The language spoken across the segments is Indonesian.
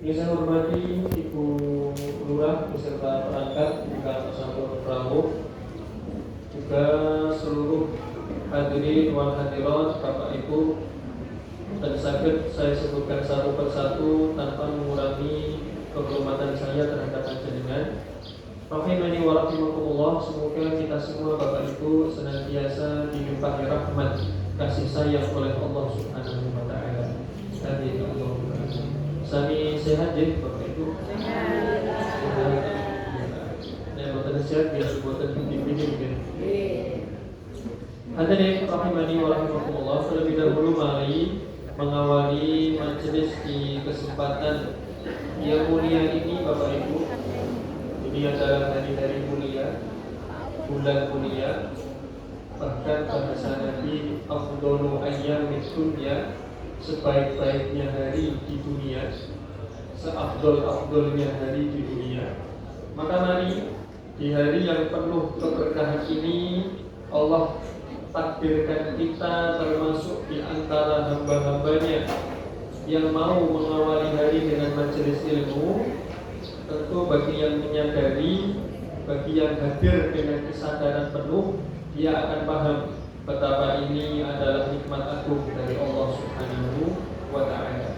Yang saya hormati Ibu Lurah beserta perangkat Bukan Sambal Pramu, juga seluruh hadirin wal hadirat Bapak Ibu, dan sakit saya sebutkan satu persatu tanpa mengurangi kehormatan saya terhadap panjenengan. Rahimani wa rahimakumullah. Semoga kita semua Bapak Ibu senantiasa dilimpahi rahmat kasih sayang oleh Allah Subhanahu wa taala. Amin ya Allah. Sami sehat ya Bapak Ibu. Sehat. Nah, buatan sehat biar buatan tinggi-tinggi mungkin. Hadirin rahimani wa rahimakumullah. Terlebih dahulu mari mengawali majelis di kesempatan yang mulia ini Bapak Ibu. Ini adalah hari-hari mulia, bulan mulia. Bahkan bahasa Nabi, afdalu ayyamid dunya, sebaik-baiknya hari di dunia, seafdol-afdolnya hari di dunia. Maka mari di hari yang penuh keberkahan ini Allah takdirkan kita termasuk di antara hamba-hambanya yang mau mengawali hari dengan majelis ilmu. Tentu bagi yang menyadari, bagi yang hadir dengan kesadaran penuh, dia akan paham betapa ini adalah nikmat agung dari Allah Subhanahu wa ta'ala.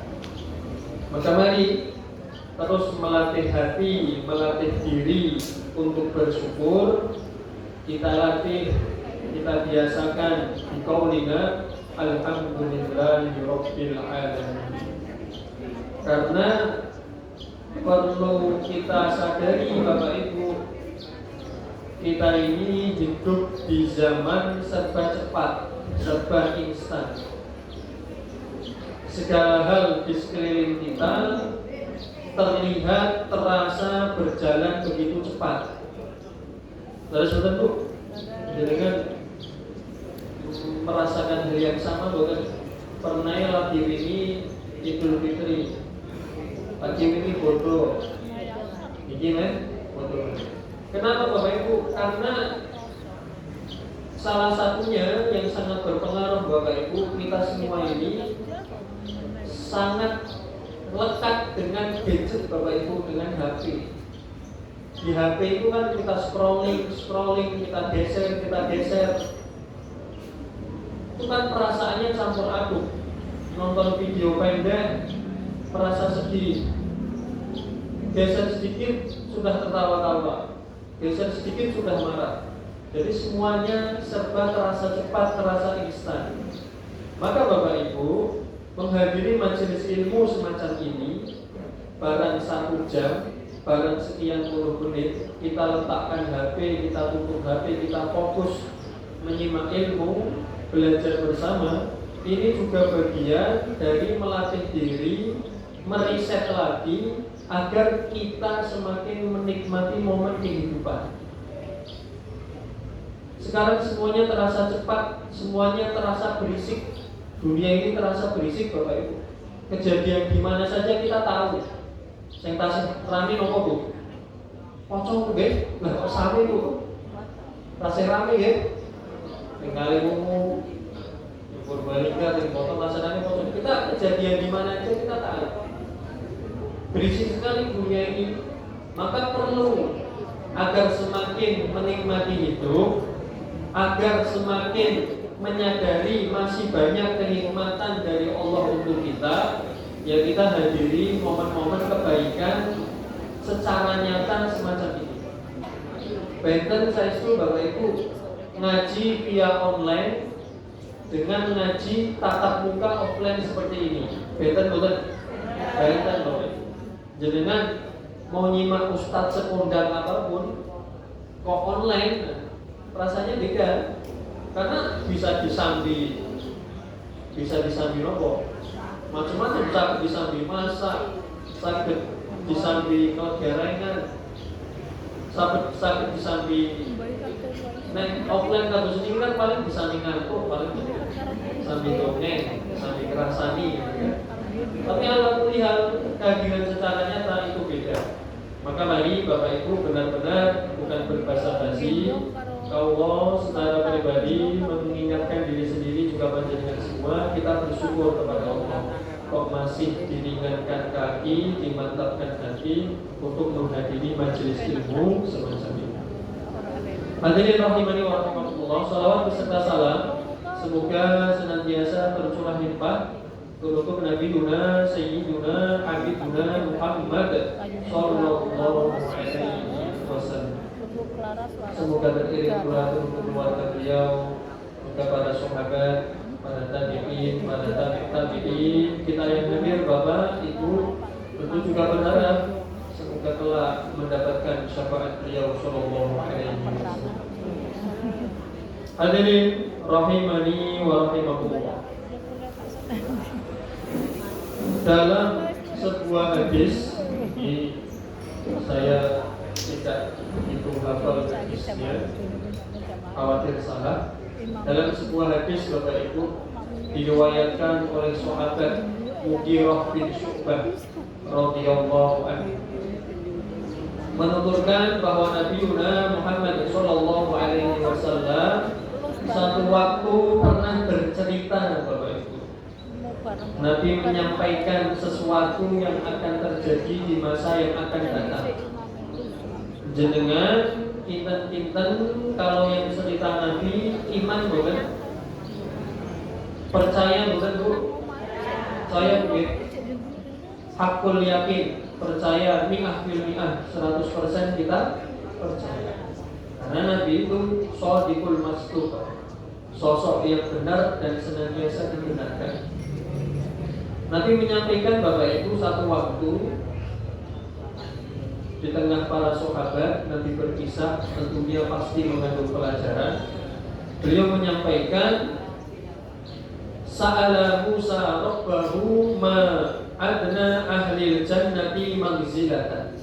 Maka mari terus melatih hati, melatih diri untuk bersyukur. Kita latih, kita biasakan di qaulina alhamdulillahi rabbil alamin. Karena perlu kita sadari Bapak Ibu, kita ini hidup di zaman serba cepat, serba instan. Segala hal di sekeliling kita terlihat, terasa berjalan begitu cepat. Terus tentu dengan merasakan hal yang sama, bukan pernah lagi ini Idul Fitri. Pagi ini bodoh, begini bodoh. Kenapa Bapak Ibu? Karena salah satunya yang sangat berpengaruh Bapak Ibu, kita semua ini sangat lekat dengan gadget Bapak Ibu, dengan HP. Di HP itu kan kita scrolling, kita geser. Itu kan perasaannya campur aduk. Nonton video pendek, merasa sedih, geser sedikit sudah tertawa-tawa, geser sedikit sudah marah. Jadi semuanya serba terasa cepat, terasa instan. Maka Bapak Ibu, menghadiri majelis ilmu semacam ini, barang 1 jam, barang sekian puluh menit, kita letakkan HP, kita tutup HP, kita fokus menyimak ilmu, belajar bersama. Ini juga bagian dari melatih diri, meriset lagi agar kita semakin menikmati momen kehidupan. Sekarang semuanya terasa cepat, semuanya terasa berisik. Dunia ini terasa berisik Bapak Ibu. Kejadian di mana saja kita tahu. Sing tasih rame nopo Bu? Pocong nggih, lah kok sami Bu? Tasih rame nggih. Tinggal ilmu Purbalingga dan potong laksanaannya potong. Kita kejadian di mana aja kita tahu. Berisik sekali dunia ini. Maka perlu agar semakin menikmati hidup, agar semakin menyadari masih banyak kenikmatan dari Allah untuk kita, ya kita hadiri momen-momen kebaikan secara nyata semacam ini. Benten saya itu Bapak Ibu ngaji via online dengan ngaji tatap muka offline seperti ini. Benten Bapak Ibu. Jenengan mau nyimak ustadz sekondang apapun kok online, rasanya beda. Karena bisa disambi nopo macam-macam, sakit disambi masak, sakit disambi kegarengan, sakit disambi offline kados ini kan paling disambi ngantuk, paling sambil dongeng, sambil kerasani ya. Tapi alhamdulillah kehadiran secara nyata itu beda. Maka mari Bapak Ibu benar-benar bukan berbasa-basi, Allah secara pribadi mengingatkan diri sendiri juga panjenengan semua, kita bersyukur kepada Allah. kok masih diringankan kaki, dimantapkan hati untuk menghadiri majelis ilmu semacam ini. Hadirin rahimani wa rahimakumullah, salawat beserta salam semoga senantiasa tercurah limpah untuk Nabi Yuna Sayyiduna Habibuna Muhammad sallallahu alaihi wasallam. Semoga teriring pula untuk keluarga beliau, juga para sahabat, para tabi'in, para tabi'in, kita yang hadir, Bapak, Ibu, tentu juga berharap semoga telah mendapatkan syafaat beliau sallallahu alaihi wasallam. Hadirin rahimani wa rahimakumullah. Dalam sebuah hadis ini saya tidak begitu hafal hadisnya, khawatir salah. Dalam sebuah hadis Bapak Ibu diriwayatkan oleh sahabat Mughirah bin Syu'bah radhiyallahu anhu menuturkan bahwa Nabi Muhammad sallallahu alaihi wasallam satu waktu pernah bercerita, Bapak Ibu. Nabi menyampaikan sesuatu yang akan terjadi di masa yang akan datang. Jenengan kinten-kinten kalau yang cerita Nabi iman bukan? Percaya bukan, Bu? Saya bukan. Hakul yakin, percaya mi'ah bil mi'ah, 100% kita percaya. Karena Nabi itu shadiqul masduq, sosok yang benar dan senantiasa dibenarkan. Nabi menyampaikan Bapak Ibu satu waktu di tengah para sahabat Nabi berkisah, tentunya pasti mengandung pelajaran. Beliau menyampaikan Sa'ala Musa Rabbahu ma adna ahlil jannati manzilatan.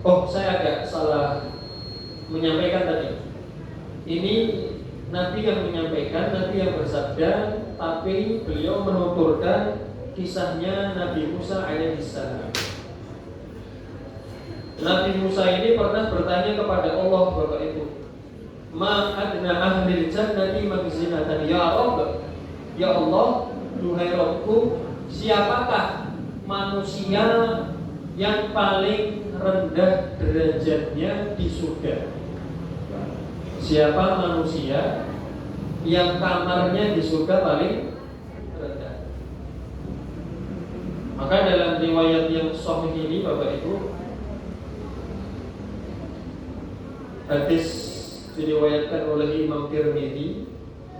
Oh, saya agak salah menyampaikan tadi. Ini Nabi yang menyampaikan, Nabi yang bersabda, tapi beliau menuturkan kisahnya Nabi Musa alaihissalam. Nabi Musa ini pernah bertanya kepada Allah, Bapak Ibu, ma adna ahlil jannati manzilatan, ya Rabb, ya Allah, duhai Rabbku, siapakah manusia yang paling rendah derajatnya di surga? Siapa manusia yang kamarnya di surga paling rendah? Maka dalam riwayat yang sahih ini Bapak Ibu, hadis diriwayatkan oleh Imam Tirmidzi,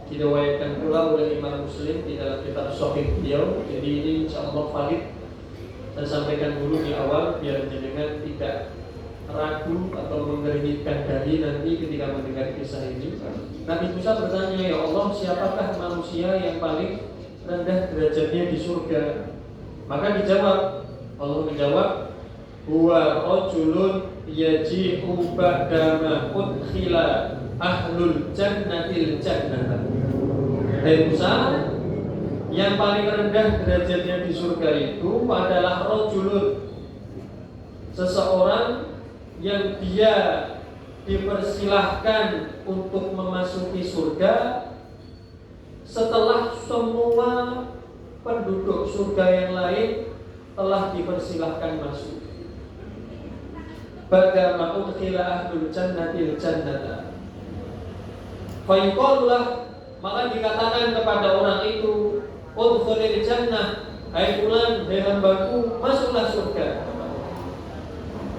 diriwayatkan pula oleh Imam Muslim di dalam kitab sahih beliau. Jadi ini insyaallah valid. Saya sampaikan dulu di awal biar jenengan tidak ragu atau mengeringitkan dahi nanti ketika mendengar kisah ini. Nabi Musa bertanya, ya Allah, siapakah manusia yang paling rendah derajatnya di surga? Maka dijawab, Allah menjawab, huwa rajulun yaji'u ba'dama udkhila ahlul jannatil jannata. Hai Musa, yang paling rendah derajatnya di surga itu adalah rajulun, seseorang yang dia dipersilahkan untuk memasuki surga setelah semua penduduk surga yang lain telah dipersilahkan masuk. Bagaimana udkhila ahlul jannatil jannata. Fayuqalulah, maka dikatakan kepada orang itu, udkhulil jannah, hai fulan, hai hambaku, masuklah surga.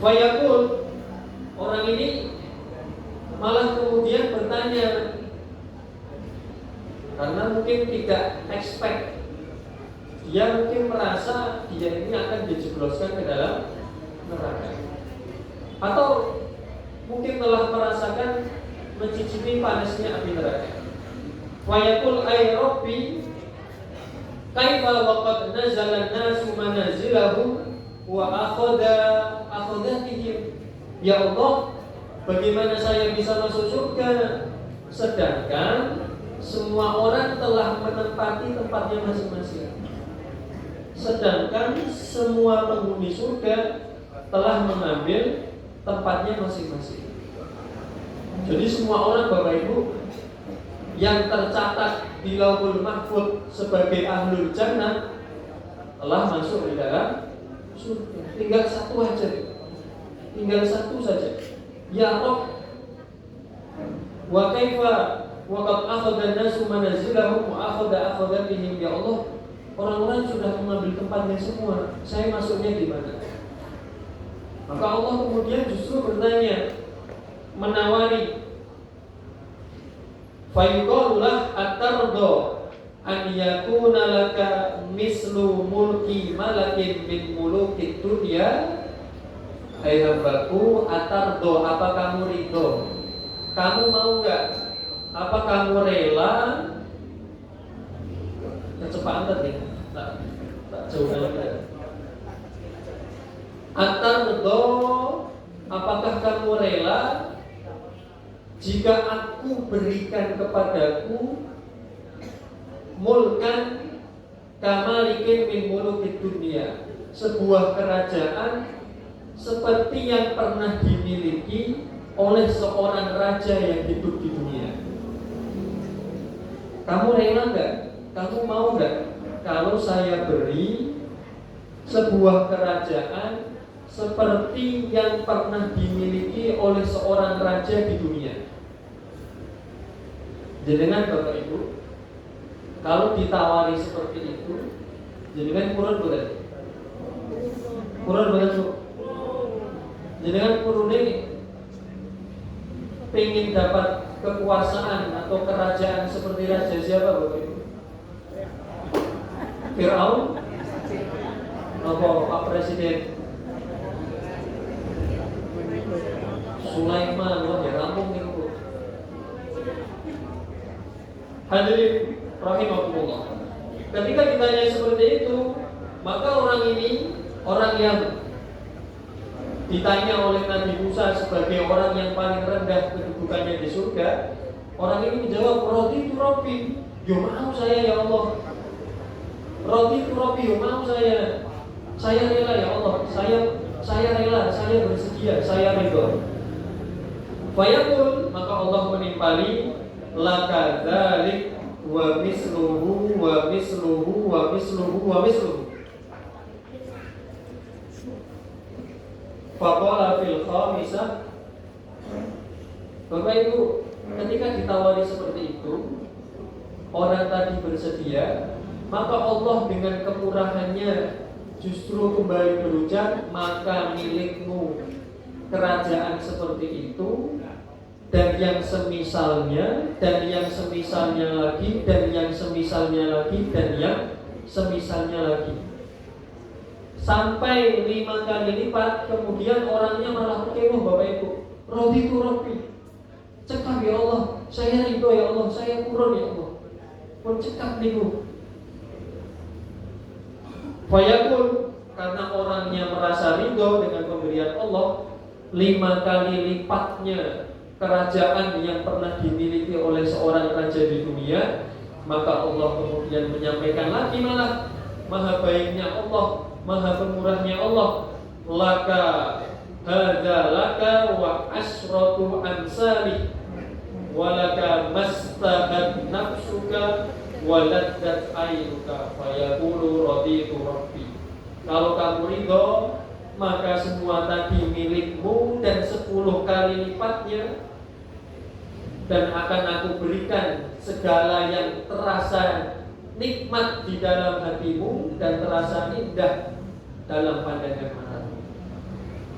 Fayaqul, orang ini malah kemudian bertanya, karena mungkin tidak expect, dia mungkin merasa dia ini akan dijebloskan ke dalam neraka, atau mungkin telah merasakan mencicipi panasnya api neraka. Fayaqul ay rabbi kaifa waqad nazala an-nasu manazilahum wa akhadatihim. Ya Allah, bagaimana saya bisa masuk surga sedangkan semua orang telah menempati tempatnya masing-masing? Sedangkan semua penghuni surga telah mengambil tempatnya masing-masing. Jadi semua orang Bapak Ibu yang tercatat di Lauhul Mahfuz sebagai ahlul jannah telah masuk di dalam surga. Tinggal satu aja, tinggal satu saja. Ya Rabb, wa kaifa wa qad akhadha an-nasu manazilahum wa akhadha akhadatihim. Ya Allah, orang-orang sudah mengambil tempatnya semua, saya masuknya di mana? Maka Allah kemudian justru bertanya, menawari, fayuqalulah atardo an yakuna laka mislu mulki malakin min mulukid dunya. Hai hambaku, atardo, apa kamu ridho? Kamu mau enggak? Apa kamu rela? Kecepatan tadi, tak jauh lagi. Atardo, apakah kamu rela jika aku berikan kepadaku mulkan kamalikin min mulukid dunia, sebuah kerajaan seperti yang pernah dimiliki oleh seorang raja yang hidup di dunia. Kamu rela enggak? Kamu mau enggak kalau saya beri sebuah kerajaan seperti yang pernah dimiliki oleh seorang raja di dunia? Jenengan Bapak Ibu, kalau ditawari seperti itu, jenengan purun bukan? Purun bukan Bu? Jenengan purun ini pengen dapat kekuasaan atau kerajaan seperti raja siapa Bapak Ibu? Fir'aun? Apa Pak Presiden? Sulaiman? Wah ya rampung nih Bu. Hadirin rahimahullah. Ketika ditanya seperti itu, maka orang ini, orang yang ditanya oleh Nabi Musa sebagai orang yang paling rendah kedudukannya di surga, orang ini menjawab, roti itu Rabbi, yo mau saya ya Allah. Roti itu Rabbi, yo mau saya rela ya Allah, saya rela, saya bersedia, saya ridho. Fayaqul, maka Allah menimpali, laka dzalik wa misluhu wa misluhu wa misluhu wa misluhu. Faqala fil khamisah. Bapak Ibu, ketika ditawari seperti itu, orang tadi bersedia, maka Allah dengan kemurahannya justru kembali berujar, maka milikmu kerajaan seperti itu, dan yang semisalnya, dan yang semisalnya lagi, dan yang semisalnya lagi, dan yang semisalnya lagi, sampai 5 kali lipat. Kemudian orangnya malah kecewa. Bapak Ibu, roti itu Rabbi, cekap ya Allah, saya ridho ya Allah, saya kurun ya Allah, pun cekap niku. Fayaqul, karena orangnya merasa ridho dengan pemberian Allah, 5 kali lipatnya kerajaan yang pernah dimiliki oleh seorang raja di dunia, maka Allah kemudian menyampaikan lagi, malah maha baiknya Allah, maha pemurahnya Allah, laka hadza laka wa asratu amsalih walaka mastahad nafsuka waladdat ainuka fayaqulu raditu rabbi. Kalau kamu ridho, maka semua tadi milikmu dan 10 kali lipatnya, dan akan aku berikan segala yang terasa nikmat di dalam hatimu dan terasa indah dalam pandangan matamu.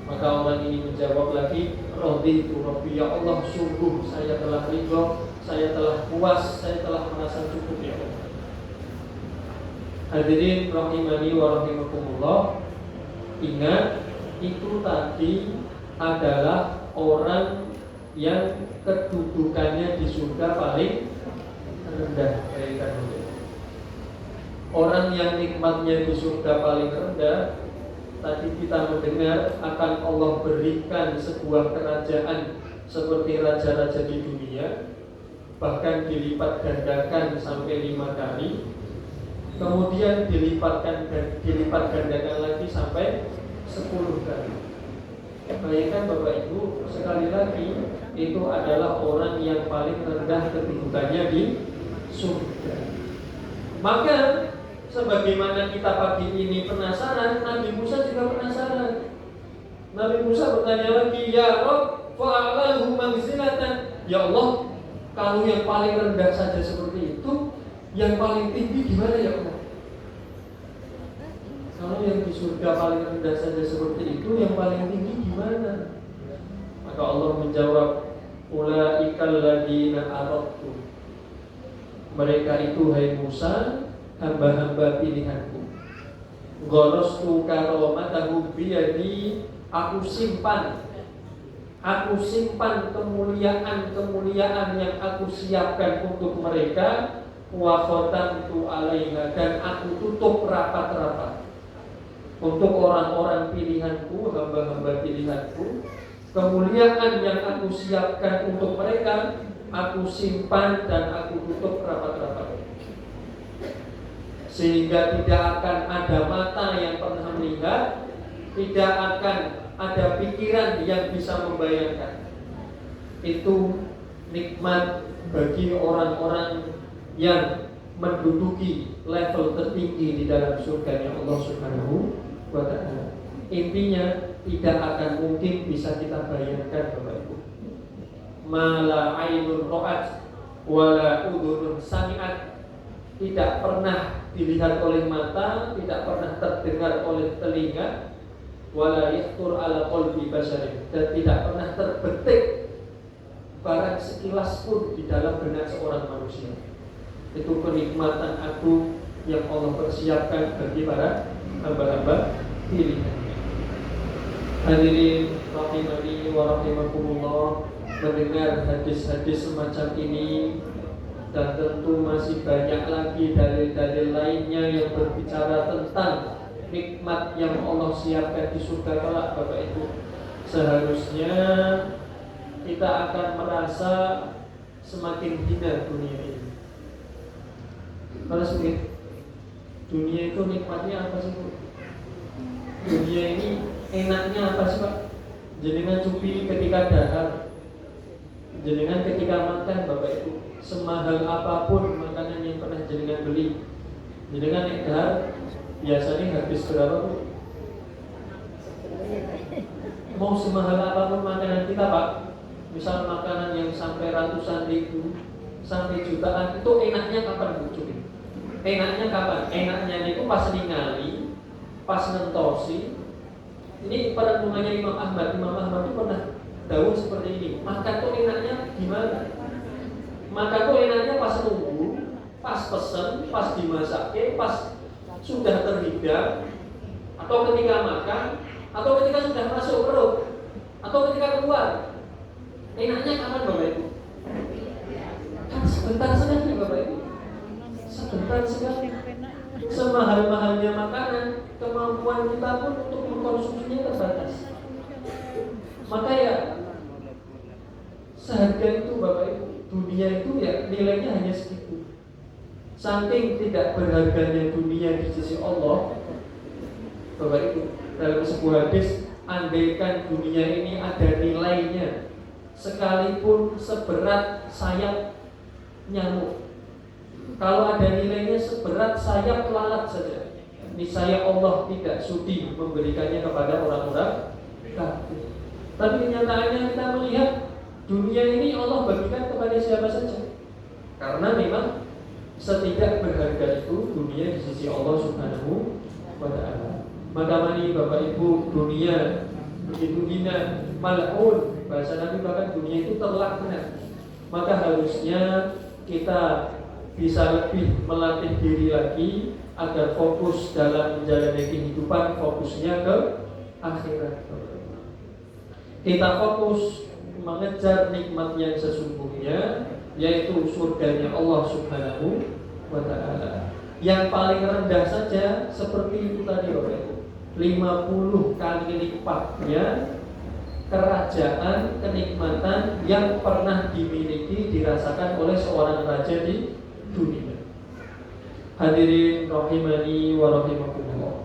Maka orang ini menjawab lagi, raditu rabbi, ya Allah, sungguh saya telah ridho, saya telah puas, saya telah merasa cukup ya Allah. Hadirin rahimani wa rahimakumullah, ingat, itu tadi adalah orang yang kedudukannya di surga paling rendah. Orang yang nikmatnya di surga paling rendah, tadi kita mendengar akan Allah berikan sebuah kerajaan seperti raja-raja di dunia, bahkan dilipat gandakan sampai 5 kali, kemudian dilipat gandakan lagi sampai 10 kali. Bayangkan Bapak Ibu, sekali lagi itu adalah orang yang paling rendah kedudukannya di surga. Maka sebagaimana kita pagi ini penasaran, Nabi Musa juga penasaran. Nabi Musa bertanya lagi, ya Rabb, fa'alahu manzilatan. Ya Allah, kalau yang paling rendah saja seperti itu, yang paling tinggi gimana ya Allah? Kalau yang di surga paling rendah saja seperti itu, yang paling tinggi gimana? Maka Allah menjawab, ulaikal ladina aradtu. Mereka itu, hai Musa, hamba-hamba pilihanku. Gharastu karomatahu biyadi, aku simpan kemuliaan yang aku siapkan untuk mereka. Wa khatamtu alaiha, dan aku tutup rapat-rapat untuk orang-orang pilihanku, hamba-hamba pilihanku. Kemuliaan yang aku siapkan untuk mereka, aku simpan dan aku tutup rapat-rapat, sehingga tidak akan ada mata yang pernah melihat, tidak akan ada pikiran yang bisa membayangkan. Itu nikmat bagi orang-orang yang menduduki level tertinggi di dalam surganya Allah Subhanahu wa ta'ala. Intinya tidak akan mungkin bisa kita bayangkan Bapak Ibu. Mala ainun ra'at wala udhunun sami'at, tidak pernah dilihat oleh mata, tidak pernah terdengar oleh telinga, wala yakhtur ala qalbi basharin, dan tidak pernah terbetik barang sekilas pun di dalam benak seorang manusia. Itu kenikmatan agung yang Allah persiapkan bagi para hamba-hamba pilihannya. Hadirin rahimani wa rahimakumullah, mendengar hadis-hadis semacam ini, dan tentu masih banyak lagi dalil-dalil lainnya yang berbicara tentang nikmat yang Allah siapkan di surga kelak Bapak Ibu. Seharusnya kita akan merasa semakin hina dunia ini. Kalau sebenarnya dunia itu nikmatnya apa sih Bu? Dunia ini enaknya apa sih Pak? Jenengan cupi ketika dahar, jenengan ketika makan Bapak Ibu, semahal apapun makanan yang pernah jenengan beli, jenengan nek dahar biasanya habis berapa Bu? Mau semahal apapun makanan kita Pak, misal makanan yang sampai ratusan ribu, sampai jutaan, itu enaknya kapan Bu cupi? Enaknya kapan? Enaknya itu pas ningali, pas nentosi. Ini perenungannya Imam Ahmad. Imam Ahmad itu pernah dawuh seperti ini. Makan tuh enaknya gimana? Makan tuh enaknya pas nunggu, pas pesen, pas dimasak, pas sudah terhidang, atau ketika makan, atau ketika sudah masuk perut, atau ketika keluar. Enaknya kapan Bapak Ibu? Kan sebentar saja Bapak Ibu. Sebentar sekali. Semahal-mahalnya makanan, kemampuan kita pun untuk mengkonsumsinya terbatas. Maka ya seharga itu Bapak Ibu, dunia itu ya nilainya hanya segitu. Saking tidak berharganya dunia di sisi Allah Bapak Ibu, dalam sebuah hadis, andaikan dunia ini ada nilainya sekalipun seberat sayap nyamuk, kalau ada nilainya seberat sayap lalat saja, niscaya Allah tidak sudi memberikannya kepada orang-orang kafir. Tapi kenyataannya kita melihat dunia ini Allah bagikan kepada siapa saja, karena memang setidak berharga itu dunia di sisi Allah Subhanahu wa ta'ala. Maka mari Bapak Ibu, dunia begitu hina, mal'un, bahasa Nabi bahkan dunia itu terlaknat. Maka harusnya kita bisa lebih melatih diri lagi agar fokus dalam menjalani kehidupan, fokusnya ke akhirat. Kita fokus mengejar nikmat yang sesungguhnya, yaitu surganya Allah Subhanahu wa ta'ala. Yang paling rendah saja seperti itu tadi Bapak Ibu, 50 kali lipatnya kerajaan, kenikmatan yang pernah dimiliki, dirasakan oleh seorang raja di dunia. Hadirin rahimani wa rahimakumullah.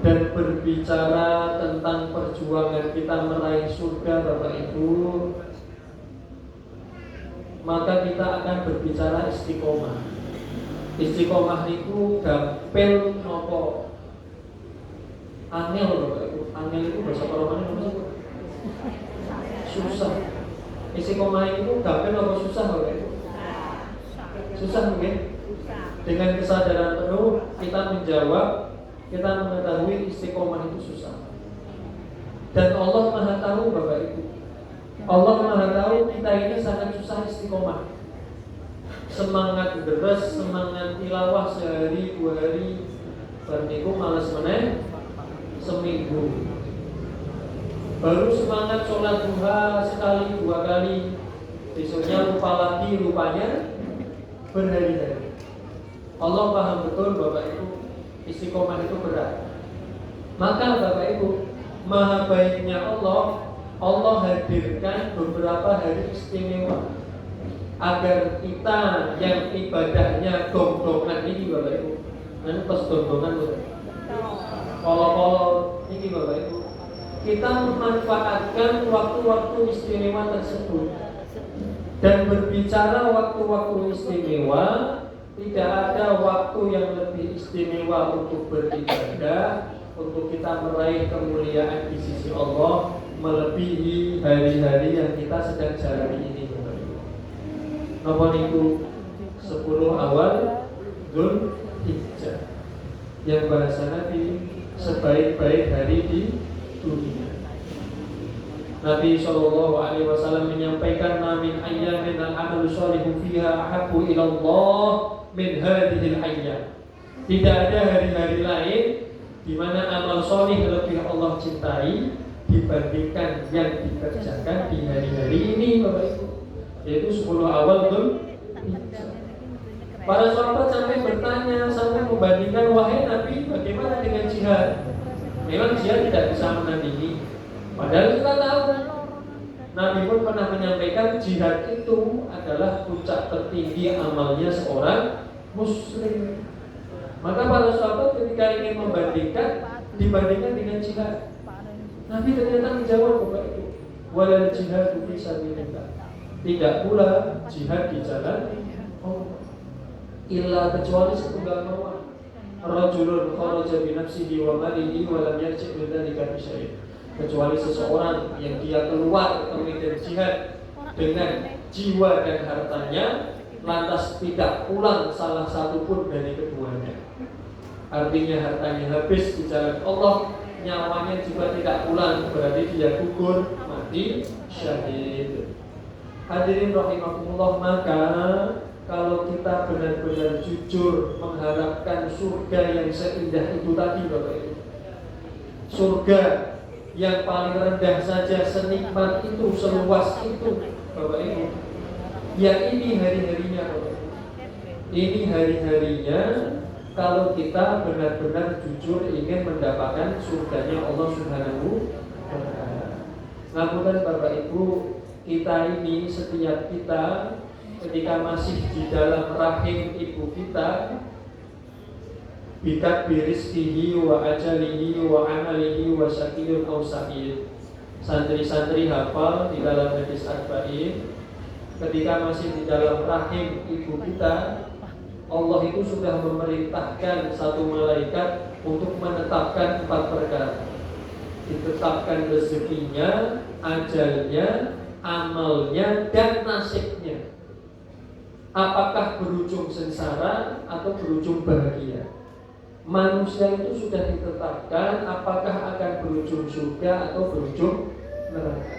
dan berbicara tentang perjuangan kita meraih surga Bapak Ibu, maka kita akan berbicara istiqomah. Istiqomah itu gampil nopo angel Bapak Ibu. Angel itu bahasa Romani apa sih? Susah. Istiqomah itu gampil nopo susah Bapak Ibu? Susah mungkin. Dengan kesadaran penuh kita menjawab, kita mengetahui istiqomah itu susah. Dan Allah Maha tahu Bapak Ibu. Allah Maha tahu kita ini sangat susah istiqomah. Semangat deres, semangat tilawah sehari, 2 hari, berniku malas meneh seminggu. Baru semangat sholat duha sekali, 2 kali, besoknya lupa lagi, rupanya berhari-hari. Allah paham betul Bapak Ibu, istiqomah itu berat. Maka Bapak Ibu, maha baiknya Allah hadirkan beberapa hari istimewa agar kita yang ibadahnya dong-dongan ini Bapak Ibu, nanti pas dong-dongan kalau ini Bapak Ibu, kita memanfaatkan waktu-waktu istimewa tersebut. Dan berbicara waktu-waktu istimewa, tidak ada waktu yang lebih istimewa untuk beribadah, untuk kita meraih kemuliaan di sisi Allah, melebihi hari-hari yang kita sedang jalani ini. Napa niku 10 awal Dzulhijjah yang bahasa Nabi sebaik-baik hari di dunia. Nabi SAW menyampaikan, "Min ayyamin al-amalu sholihu fiha ahabbu ila Allah min hadhil ayyam." Tidak ada hari-hari lain di mana amal solih lebih Allah cintai dibandingkan yang dikerjakan di hari-hari ini Bapak Ibu, yaitu 10 awal Dzulhijjah. Para sahabat sampai bertanya, sampai membandingkan, "Wahai Nabi, bagaimana dengan jihad?" Memang jihad tidak bisa menandingi. Padahal kita tahu, Nabi pun pernah menyampaikan jihad itu adalah puncak tertinggi amalnya seorang muslim. Maka para sahabat ketika ingin dibandingkan dengan jihad, Nabi ternyata menjawab Bapak Ibu, "Walal jihadu fi sabilillah." Tidak pula jihad di jalan Allah, illa kecuali setunggal mawar. Rajulun kharaja bi nafsihi wa malihi wa lam yarji' min dzalika bi syai'. Kecuali seseorang yang dia keluar ke medan jihad dengan jiwa dan hartanya, lantas tidak pulang salah satu pun dari keduanya. Artinya hartanya habis di jalan Allah, nyawanya juga tidak pulang, berarti dia gugur, mati syahid. Hadirin rahimakumullah, maka kalau kita benar-benar jujur mengharapkan surga yang seindah itu tadi Bapak Ibu, surga yang paling rendah saja senikmat itu, seluas itu Bapak Ibu, ya ini hari-harinya Bapak Ibu. Ini hari-harinya kalau kita benar-benar jujur ingin mendapatkan surganya Allah Subhanahu wa ta'ala. Ngapunten Bapak Ibu, kita ini, setiap kita ketika masih di dalam rahim ibu kita, bikat birizkihi wa ajalihi wa amalihi wa syakiyun aw sa'id. Santri-santri hafal di dalam hadis arba'in, ketika masih di dalam rahim ibu kita, Allah itu sudah memerintahkan satu malaikat untuk menetapkan 4 perkara. Ditetapkan rezekinya, ajalnya, amalnya, dan nasibnya. Apakah berujung sengsara atau berujung bahagia? Manusia itu sudah ditetapkan apakah akan berujung surga atau berujung neraka.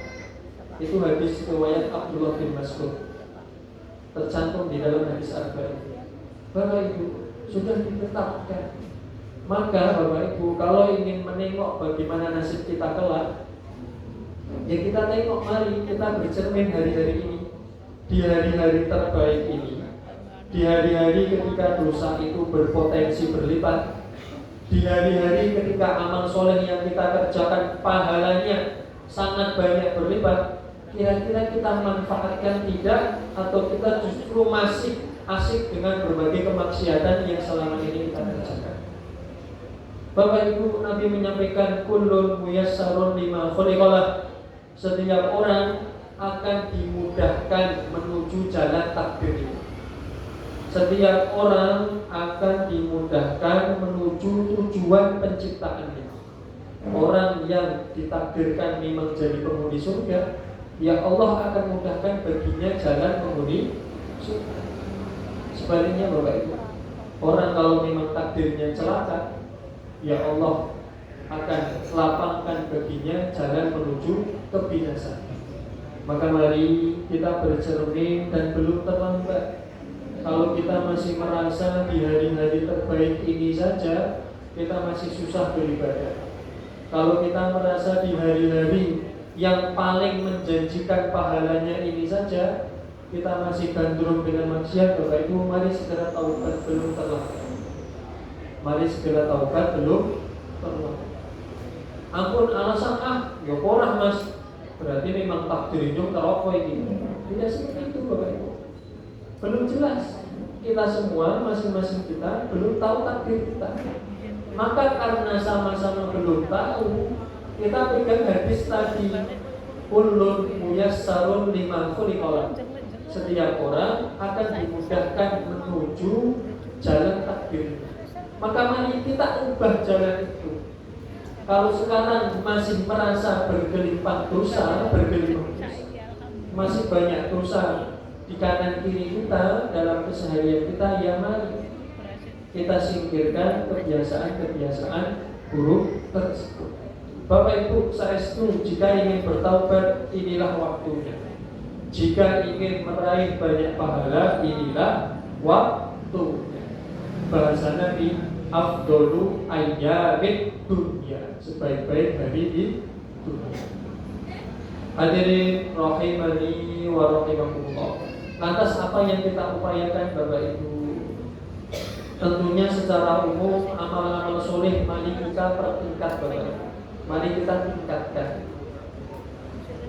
Itu hadis riwayat Abdullah bin Mas'ud, tercantum di dalam hadis arba'in. Bapak Ibu, sudah ditetapkan. Maka Bapak Ibu, kalau ingin menengok bagaimana nasib kita kelak, ya kita tengok, mari kita bercermin hari-hari ini, di hari-hari terbaik ini, di hari-hari ketika dosa itu berpotensi berlipat, di hari-hari ketika amal soleh yang kita kerjakan pahalanya sangat banyak berlipat. Kira-kira kita manfaatkan tidak, atau kita justru masih asik dengan berbagai kemaksiatan yang selama ini kita kerjakan? Bapak Ibu, Nabi menyampaikan kullun muyassarun lima khuliqalah. Setiap orang akan dimudahkan menuju jalan takdir. Setiap orang akan dimudahkan menuju tujuan penciptaannya. Orang yang ditakdirkan memang jadi penghuni surga, ya Allah akan mudahkan baginya jalan penghuni surga. Sebaliknya Bapak Ibu, orang kalau memang takdirnya celaka, ya Allah akan lapangkan baginya jalan menuju kebinasaan. Maka mari kita bercermin dan belum terlambat. Kalau kita masih merasa di hari-hari terbaik ini saja kita masih susah beribadah. Kalau kita merasa di hari-hari yang paling menjanjikan pahalanya ini saja kita masih gandrung dengan maksiat, Bapak Ibu, mari segera taubat, belum terlambat. Mari segera taubat, belum terlambat. Ampun alasan ya porah Mas, berarti memang takdir itu teroko ini. Tidak seperti itu Bapak Ibu. Belum jelas. Kita semua masing-masing kita belum tahu takdir kita. Maka karena sama-sama belum tahu, kita pegang hadis tadi, kullun muyassarun lima khuliqalah. Setiap orang akan dimudahkan menuju jalan takdir. Maka mari kita ubah jalan itu. Kalau sekarang masih merasa bergelimpang dosa, masih banyak dosa di kanan kiri kita dalam keseharian kita, ya mari kita singkirkan kebiasaan-kebiasaan buruk tersebut. Bapak Ibu, saestu jika ingin bertaubat, inilah waktunya. Jika ingin meraih banyak pahala, inilah waktunya. Bahasa Nabi, afdolu ayyamid dunya, sebaik-baik hari di dunia. Hadirin rahimani wa rahimakumullah. Lantas apa yang kita upayakan Bapak Ibu? Tentunya secara umum amal-amal soleh mari kita pertingkat Bapak Ibu. Mari kita tingkatkan.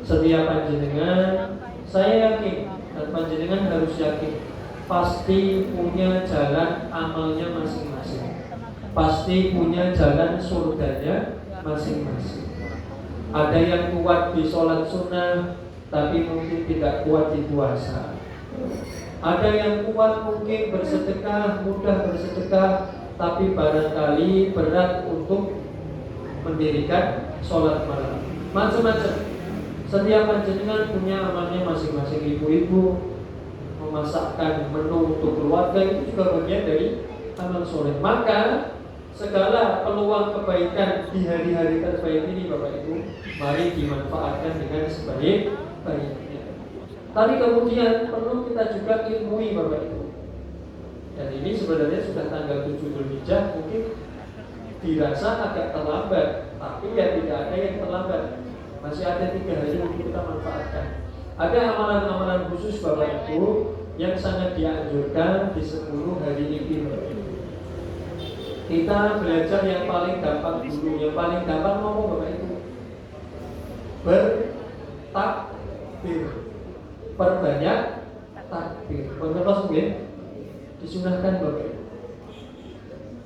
Setiap panjenengan, saya yakin dan panjenengan harus yakin, pasti punya jalan amalnya masing-masing. Pasti punya jalan surganya masing-masing. Ada yang kuat di sholat sunnah, tapi mungkin tidak kuat di puasa. Ada yang kuat mungkin bersedekah, mudah bersedekah, tapi barangkali berat untuk mendirikan sholat malam. Macam-macam. Setiap panjenengan punya amalnya masing-masing. Ibu-ibu memasakkan menu untuk keluarga itu juga bagian dari amal soleh. Maka segala peluang kebaikan di hari-hari terbaik ini Bapak Ibu, mari dimanfaatkan dengan sebaik-baiknya. Tapi kemudian perlu kita juga ilmui Bapak Ibu. Dan ini sebenarnya sudah tanggal 7 Dzulhijjah, mungkin dirasa agak terlambat, tapi ya tidak ada yang terlambat. Masih ada 3 hari untuk kita manfaatkan. Ada amalan-amalan khusus Bapak Ibu yang sangat dianjurkan di 10 hari ini Bapak Ibu. Kita belajar yang paling gampang dulu. Yang paling gampang ngomong Bapak Ibu, bertakbir, perbanyak takbir. Berlepas mungkin disunahkan Bapak Ibu.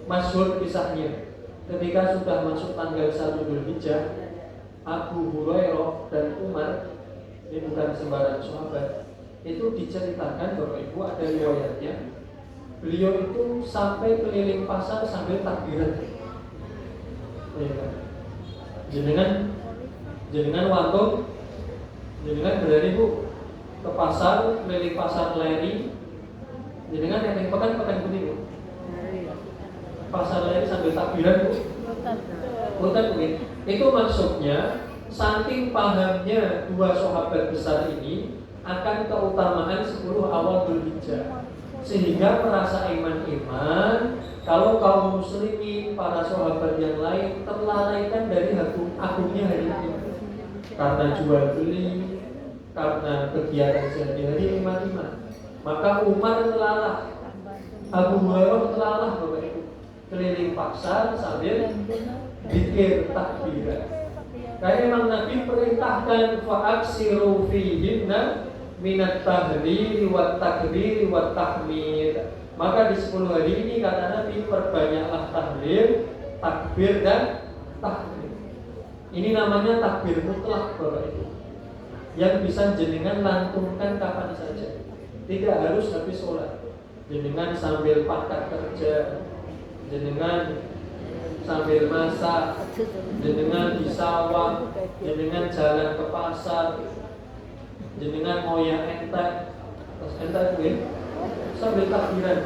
Masyhur kisahnya, ketika sudah masuk tanggal 1 Dzulhijjah, Abu Hurairah dan Umar, ini bukan sembarang sahabat, itu diceritakan Bapak Ibu, ada riwayatnya. Beliau itu sampai keliling pasar sambil takbiran. Jenengan waktu jenengan berani Bu ke pasar, keliling pasar leri. Jenengan yang pekan putih Bu. Pasar leri sambil takbiran Bu. Bukan Bu. Itu maksudnya saking pahamnya 2 sahabat besar ini akan keutamaan 10 awal Dzulhijjah, sehingga merasa iman-iman kalau kaum muslimin, para sahabat yang lain terlalaikan dari agungnya hari ini karena jual beli, karena kegiatan sehari-hari iman-iman. Maka Umar telalah, Abu Hurairah telalah Bapak Ibu, keliling pasar sambil zikir takbiran. Karena memang Nabi perintahkan fa'aksiru fihinna minat tahlili wa takbiri wa tahmid. Maka di 10 hari ini kata Nabi, perbanyaklah tahlil, takbir dan tahrim. Ini namanya takbir mutlak Bapak Ibu, yang bisa jenengan lantunkan kapan saja, tidak harus habis sholat. Jenengan sambil pangkat kerja, jenengan sambil masak, jenengan di sawah, jenengan jalan ke pasar, jenengan ngoyak entek, terus entek gue sambil takbiran.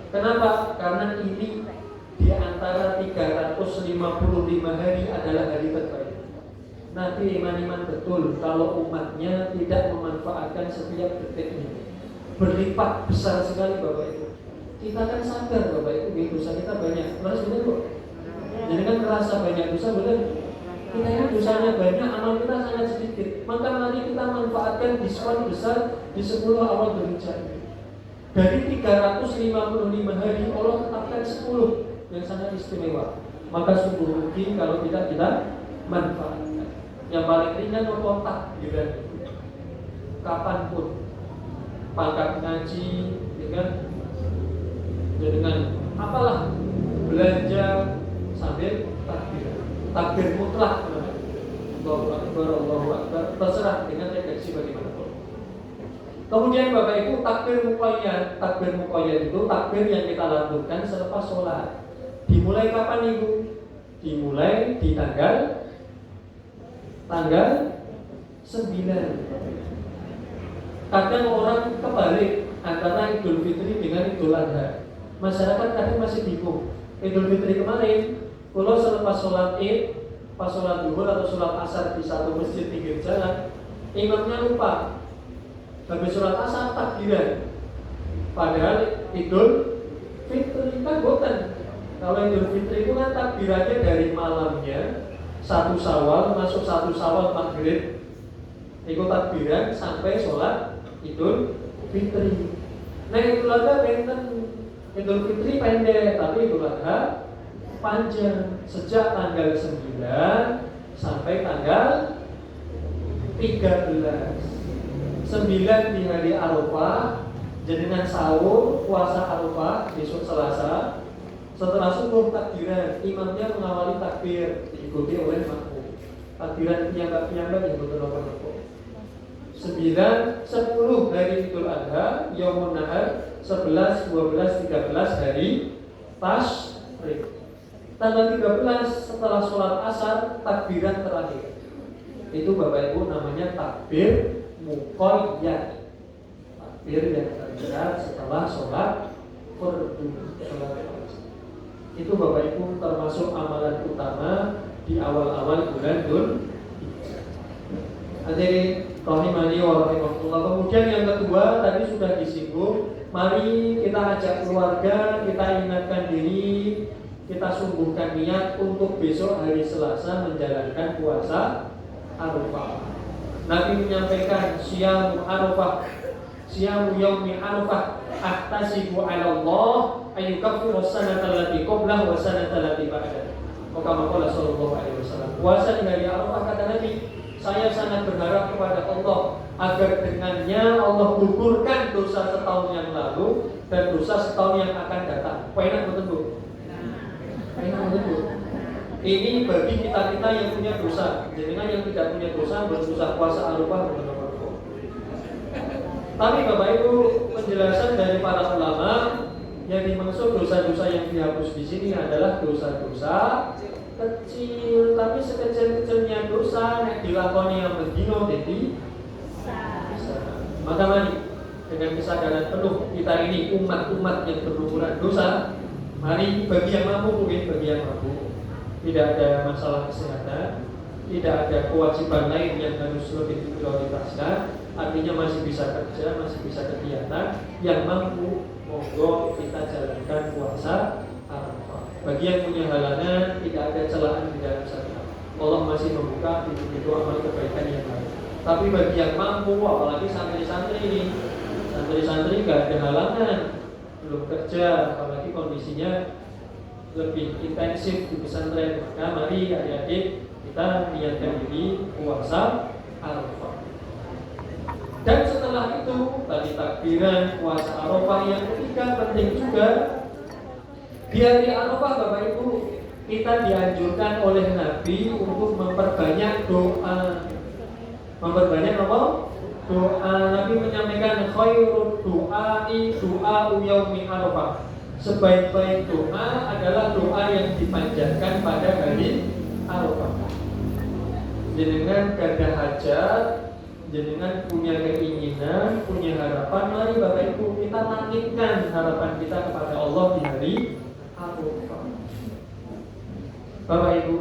Kenapa? Karena ini di antara 355 hari adalah hari terbaik. Nanti iman-iman betul kalau umatnya tidak memanfaatkan setiap detiknya. Berlipat besar sekali Bapak Ibu. Kita kan sadar Bapak Ibu, dosa kita banyak. Terus benar kok. Jadi kan merasa banyak dosa, benar. Kita ini dosanya banyak, amal kita sangat sedikit. Maka mari kita manfaatkan diskon besar di 10 awal Dzulhijjah. Dari 355 hari Allah tetapkan 10 yang sangat istimewa. Maka sungguh rugi kalau kita manfaatkan. Yang paling ringan kontak gitu. Kapanpun pangkat ngaji dengan apalah belanja sambil takbir mutlak. Allahu Akbar, Allahu Akbar, terserah dengan redaksi bagaimanapun. Kemudian Bapak Ibu, takbir muqayyad itu takbir yang kita lakukan selepas sholat. Dimulai kapan Ibu? Dimulai di tanggal 9. Kadang orang kebalik antara Idul Fitri dengan Idul Adha. Masyarakat kadang masih bingung. Idul Fitri kemarin, kalau selepas sholat Id, pas sholat zuhur atau sholat asar di satu masjid pinggir jalan, imamnya lupa. Habis sholat asar takbiran. Padahal Idul Fitri kan boten. Kalau Idul Fitri itu kan takbirannya dari malamnya 1 Syawal masuk 1 Syawal maghrib, ikut takbiran sampai sholat Idul Fitri. Nah Idul Adha Idul Fitri pendek, tapi Idul Adha panjang sejak tanggal 9 sampai tanggal 13. 9 di hari Arafah, jenengan sahur puasa Arafah besok Selasa. Setelah subuh takbiran, imamnya mengawali takbir diikuti oleh makmum. Takbiran piyambak yang betul-betul 9, 10 hari Idul Adha, Yaumun Nahar, 11, 12, 13 hari Tasyrik. Tanggal 13 setelah sholat asar, takbiran terakhir. Itu Bapak Ibu namanya takbir muqayyad. Takbir yang terjerat setelah sholat fardu. Itu Bapak Ibu termasuk amalan utama di awal-awal bulan Dzulhijjah. Hadirin rahimani wa rahimakumullah. Kemudian yang kedua tadi sudah disinggung, mari kita ajak keluarga, kita ingatkan diri, kita sungguhkan niat untuk besok hari Selasa menjalankan puasa Arafah. Nabi menyampaikan siyamu Arafah, siyamu yaumi Arafah, ahtasibu 'ala Allah ayyukaffiru as-sanata allati qablahu wa sanata allati ba'dahu. Maka qala sallallahu alaihi wasallam, puasa di hari Arafah kata Nabi, saya sangat berharap kepada Allah agar dengannya Allah gugurkan dosa setahun yang lalu dan dosa setahun yang akan datang. Enak betul Bu? Enak betul. Ini bagi kita yang punya dosa. Jangan yang tidak punya dosa berdosa puasa Arafah benar-benar. Tapi Bapak Ibu, penjelasan dari para ulama yang dimaksud dosa-dosa yang dihapus di sini adalah dosa-dosa kecil, tapi sekecil-kecilnya dosa yang dilakoni yang berdino jadi bisa. Maka mari dengan kesadaran penuh kita ini umat-umat yang berlumuran dosa, mari bagi yang mampu mungkin bagi yang mampu, tidak ada masalah kesehatan, tidak ada kewajiban lain yang harus lebih diprioritaskan, artinya masih bisa kerja, masih bisa kegiatan, yang mampu monggo kita jalankan puasa Arafah. Bagi yang punya halangan, tidak ada celaan di dalam sana. Allah masih membuka pintu-pintu amal kebaikan yang lain. Tapi bagi yang mampu, apalagi santri-santri ini, santri-santri gak ada halangan, belum kerja, apalagi kondisinya lebih intensif di pesantren, maka mari adik-adik kita niatkan diri puasa Arafah. Dan setelah itu tadi takbiran puasa Arafah, yang ketiga penting juga di hari Arafah Bapak Ibu kita dianjurkan oleh Nabi untuk memperbanyak doa. Memperbanyak apa? Doa. Nabi menyampaikan khairul du'ai du'a'u yaumi Arafah. Sebaik-baik doa adalah doa yang dipanjatkan pada hari Arafah. Jenengan gadah hajat, jenengan punya keinginan, punya harapan, mari Bapak Ibu kita langitkan harapan kita kepada Allah di hari Arafah. Bapak Ibu,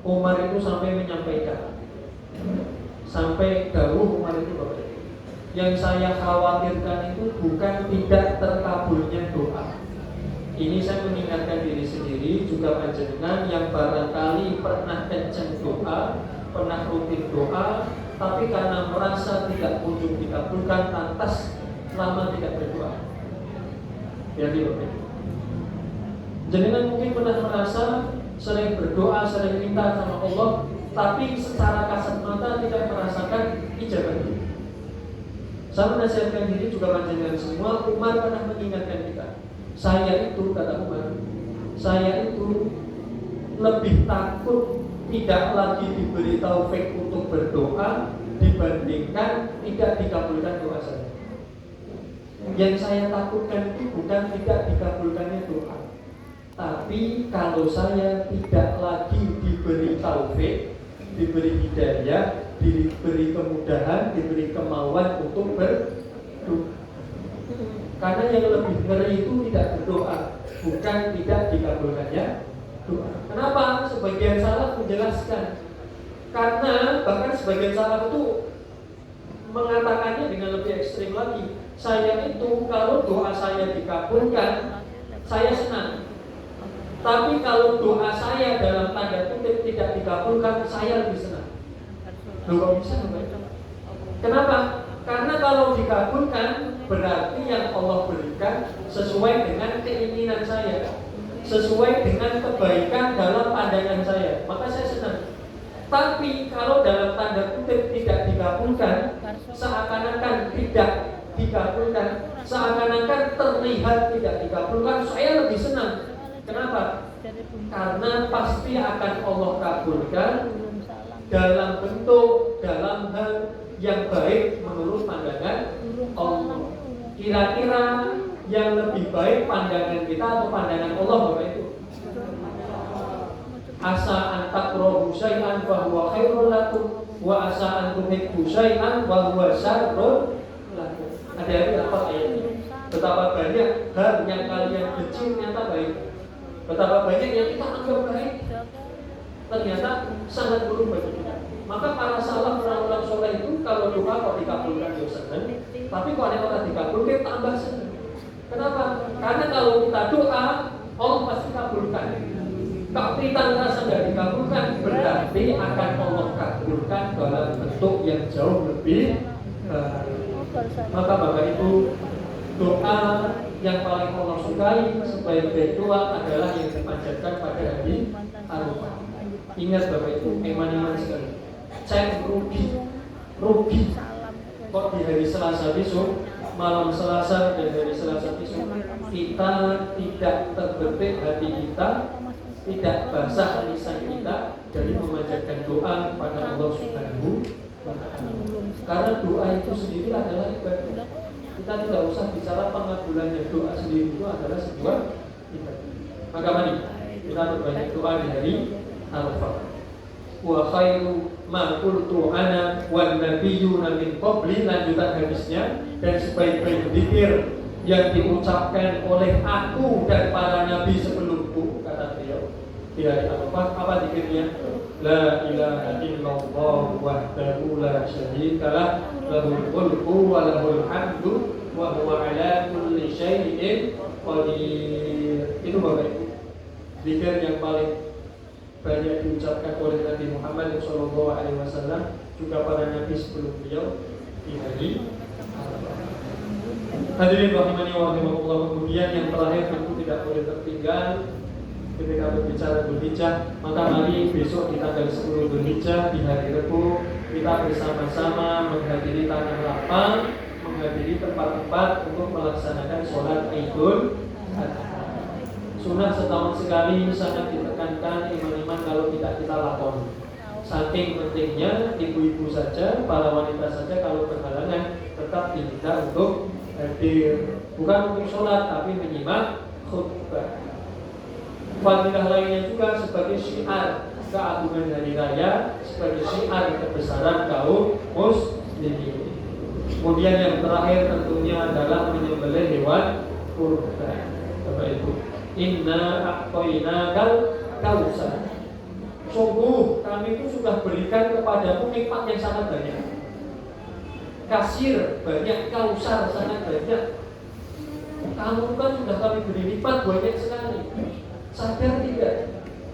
Umar itu sampai menyampaikan, sampai dawuh Umar itu Bapak Ibu, yang saya khawatirkan itu bukan tidak terkabulnya doa. Ini saya mengingatkan diri sendiri, juga panjenengan yang barangkali pernah kenceng doa, pernah rutin doa, tapi karena merasa tidak kunjung dikabulkan, lantas lama tidak berdoa. Jadi Bapak Ibu, jenengan mungkin pernah merasa sering berdoa, sering minta sama Allah, tapi secara kasat mata tidak merasakan ijabah. Saya menasihatkan diri juga panjenengan semua. Umar pernah mengingatkan kita, saya itu, kata Umar, saya itu lebih takut tidak lagi diberi taufik untuk berdoa dibandingkan tidak dikabulkan doa saya. Yang saya takutkan itu bukan tidak dikabulkannya doa, tapi kalau saya tidak lagi diberi taufik, diberi hidayah, diberi kemudahan, diberi kemauan untuk berdoa. Karena yang lebih ngeri itu tidak berdoa, bukan tidak dikabulkannya doa. Kenapa? Sebagian salaf menjelaskan, karena bahkan sebagian salaf itu mengatakannya dengan lebih ekstrim lagi. Saya itu kalau doa saya dikabulkan, saya senang. Tapi kalau doa saya dalam tanda kutip tidak dikabulkan, saya lebih senang. Loh, kok bisa? Kenapa? Karena kalau dikabulkan berarti yang Allah berikan sesuai dengan keinginan saya, sesuai dengan kebaikan dalam pandangan saya, maka saya senang. Tapi kalau dalam tanda kutip tidak dikabulkan, seakan-akan tidak dikabulkan, seakan-akan terlihat tidak dikabulkan, saya lebih senang. Kenapa? Karena pasti akan Allah kabulkan dalam bentuk, dalam hal yang baik menurut pandangan Allah. Kira-kira yang lebih baik pandangan kita atau pandangan Allah Bapak Ibu? Asa an takrahu syai'an fa huwa khairul lakum wa asa an tuhibbu syai'an wa huwa syarrun lakum. Ada apa ayat ini? Betapa banyak hal yang kalian benci ternyata baik. Betapa banyak yang kita anggap baik ternyata sangat buruk bagi kita. Maka para salaf orang-orang soleh itu kalau doa kok dikabulkan ya senang, tapi kalau ada orang dikabulkan tambah senang. Kenapa? Karena kalau kita doa Allah pasti kabulkan. Kalau kita merasa tidak dikabulkan, berarti akan Allah kabulkan dalam bentuk yang jauh lebih maka Bapak Ibu, doa yang paling Allah sukai sebaik-baik doa adalah yang dipanjatkan pada hari Arafah. Ingat Bapak Ibu, iman-iman sekali, cek rugi kok di hari Selasa besok, malam Selasa dan hari Selasa besok kita tidak terbetik hati kita, tidak basah lisan kita dari memanjatkan doa kepada Allah Subhanahu wa Ta'ala. Karena doa itu sendiri adalah ibadah. Kita tidak usah bicara pengabulannya, doa sendiri itu adalah sebuah ibadah. Maka mari kita berbanyak doa di hari Arafah. Wa khairu ma qultu ana wan nabiyyuna min qabli, lanjutan hadisnya, dan sebaik-baik zikir yang diucapkan oleh aku dan para nabi sebelumku, kata beliau di hari Arafah. Apa zikirnya? La ilaha illallah wahdahu la syarikalah lahul mulku wa lahul hamdu wa huwa ala kulli syai'in qadir. Itu Bapak Ibu, zikir yang paling banyak diucapkan oleh Nabi Muhammad SAW, juga para nabi sebelum beliau di hari Arafah. Hadirin rahimani wa rahimakumullah. Kemudian yang terakhir tentu tidak boleh tertinggal ketika berbicara Dzulhijjah, maka mari besok di tanggal 10 Dzulhijjah di hari Rabu kita bersama-sama menghadiri tanah lapang, menghadiri tempat-tempat untuk melaksanakan sholat Idul Adha. Sunnah setahun sekali sangat ditekankan iman-iman kalau tidak kita lakoni. Saking pentingnya ibu-ibu saja, para wanita saja kalau berhalangan tetap diminta untuk hadir, bukan untuk sholat tapi menyimak khutbah. Fadilah lainnya juga sebagai syiar keagungan hari raya, sebagai syiar kebesaran kaum muslimin. Kemudian yang terakhir tentunya adalah menyembelih hewan kurban. Bapak Ibu, inna a'tainakal kautsar. Sungguh kami itu sudah berikan kepadamu nikmat yang sangat banyak. Kasir banyak, kausar sangat banyak. Kamu kan sudah kami beri nikmat banyak sekali. Sadar tidak?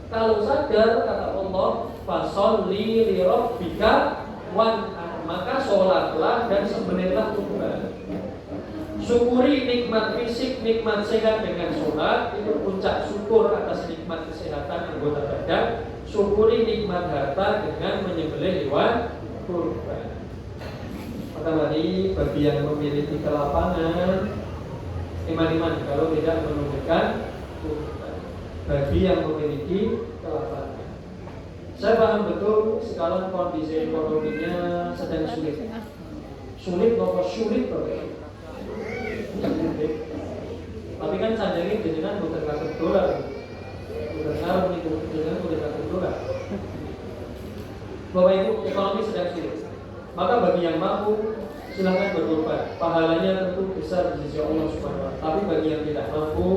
Kalau sadar, kata Allah, fasholli li rabbika wanhar, maka sholatlah dan sembelihlah kurban. Syukuri nikmat fisik, nikmat sehat dengan sholat, itu puncak syukur atas nikmat kesehatan anggota badan. Syukuri nikmat harta dengan menyembelih hewan kurban. Maka mari bagi yang memiliki kelapangan, iman-iman kalau tidak menunjukkan kurban. Bagi yang memiliki kelapangan, saya paham betul sekarang kondisi ekonominya sedang sulit. Sulit apa sulit Bapak? Tapi kan sanjani jenengan bukan ngatur dolar, bukan ngaruh itu jenengan bukan ngatur dolar. Bapak Ibu, ekonomi sedang sulit. Maka bagi yang mampu silahkan berkorban. Pahalanya tentu besar di sisi Allah Subhanahu wa Ta'ala. Tapi bagi yang tidak mampu,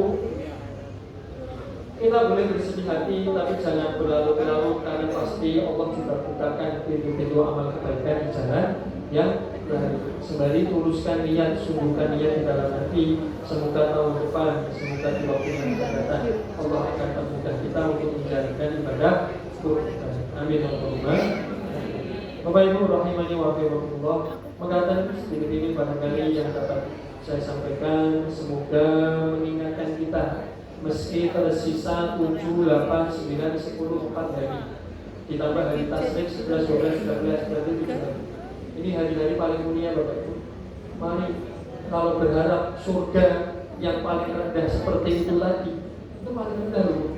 kita boleh bersedih hati, tapi jangan berlarut-larut, karena pasti Allah juga bukakan pintu-pintu amal kebaikan di jalan yang lain. Sembari tuluskan niat, sungguhkan niat di dalam hati. Semoga tahun depan, semoga di waktu yang akan datang, Allah akan memudahkan kita untuk menjalankan ibadah kurban. Amin Allahumma. Bapak Ibu rahimani wa rahimakumullah, mengatakan sedikit ini barangkali yang dapat saya sampaikan, semoga mengingatkan kita. Meski tersisa 7, 8, 9, 10, 4 hari, ditambah hari tasrik 11, 12, 13, berarti 7 hari. Ini hari-hari paling mulia Bapak Ibu. Mari kalau berharap surga yang paling rendah seperti itu lagi, itu paling rendah loh.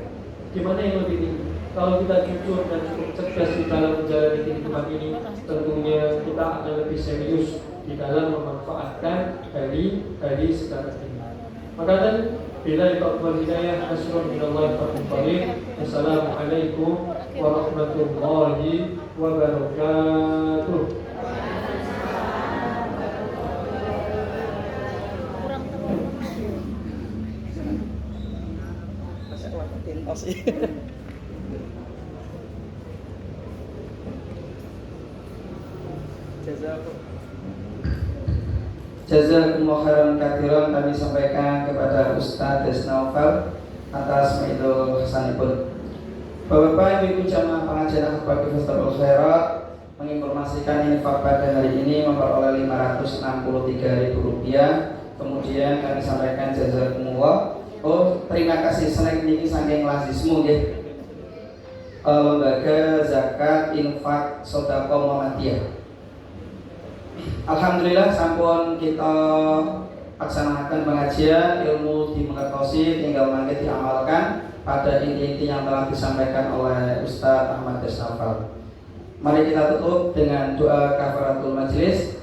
Gimana yang lebih tinggi? Kalau kita jujur dan cukup cerdas di dalam menjalani kehidupan ini, tentunya kita akan lebih serius di dalam memanfaatkan hari-hari sekarang ini. Maka dan bila taufiq hidayah, nasyurun minallahi wa Assalamualaikum warahmatullahi wabarakatuh. Jazakumullah khairan katsiran kami sampaikan kepada Ustaz Desnaufal atas maidul hasanipun. Bapak-bapak, Ibu jamaah pengajian Akhbar Festival Khairat menginformasikan infak pada hari ini memperoleh Rp563.000. Kemudian kami sampaikan jazakumullah. Oh, terima kasih snack niki saking lazismu nggih. Lembaga Zakat Infak Sedekah Muhammadiyah. Alhamdulillah sampun kita laksanakan pengajian ilmu dimengertosi, tinggal mangke diamalkan pada inti-inti yang telah disampaikan oleh Ustaz Ahmad Desnaufal. Mari kita tutup dengan doa kafaratul majlis.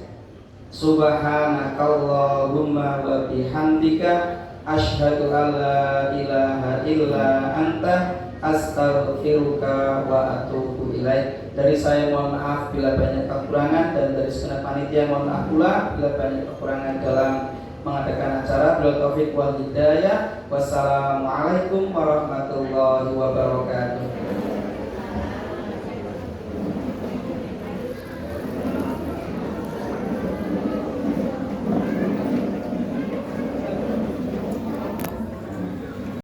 Subhanakallahumma wa bihamdika asyhadu an la ilaha illa anta astaghfiruka wa atubu ilaik. Dari saya mohon maaf bila banyak kekurangan, dan dari segenap panitia mohon maaf pula bila banyak kekurangan dalam mengadakan acara. Bila taufik wal hidayah. Wassalamualaikum warahmatullahi wabarakatuh.